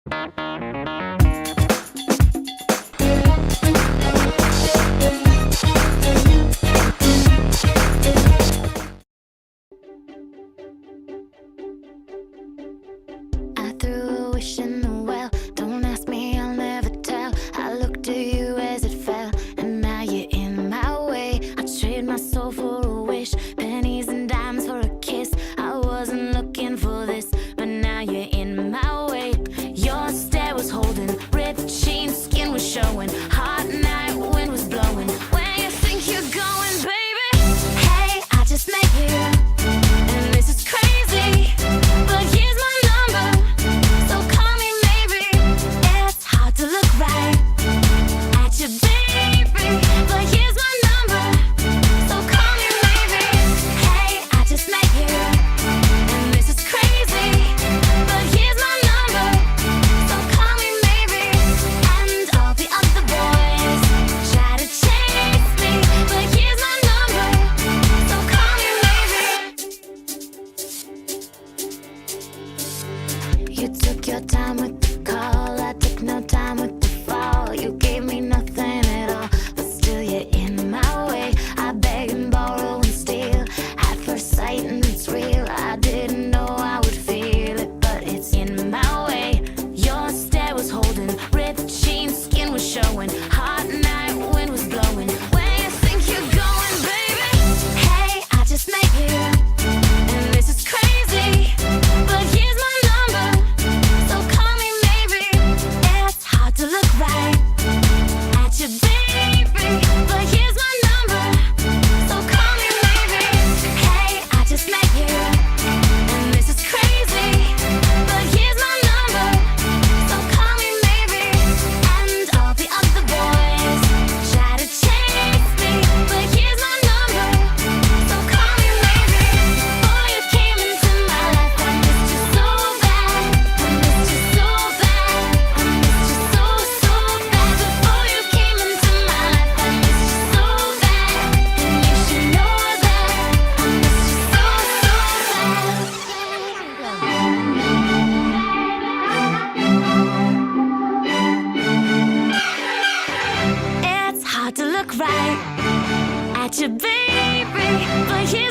I threw a wish in the well. Don't ask me, I'll never tell. I looked at you as it fell, and now you're in my way. I trade my soul for a wish, pennies and dimes for a kiss. I wasn't looking for this, but now you're in my way. Your stare was holding, ripped jeans, skin was showing. Hot night, wind was blowing. Where you think you're going, baby? Hey, I just met you, and this is crazy, but here's my number, so call me maybe. It's hard to look right at you, baby, but here's my number, so call me maybe. Hey, I just met you, and this is crazy, but here's my number, so call me maybe. And all the other boys try to chase me, but here's my number, so call me maybe. You took your time with the call, I took no time with the fall. You gave me nothing at all, but still you're in my way. I beg and borrow and steal at first sight, and it's real. I didn't know I would feel it, but it's in my way. Your stare was holding, ripped jeans, skin was showing. Hot night, wind was blowing. Where you think you're going, baby? Hey, I just met you, and this is crazy, but here's my number, so call me maybe. It's hard to look right at you, baby, but here's my number, so call me maybe. Hey, I just met you, and this is crazy, but here's my number, so call me maybe. And all the other boys try to chase me, but here's my number, so call me maybe. Before you came into my life, I missed you so bad. I missed you so bad. I missed you so, so bad. Before you came into my life, I missed you so bad. And you should know that I missed you so, so bad. It's hard to look right at you, baby, but here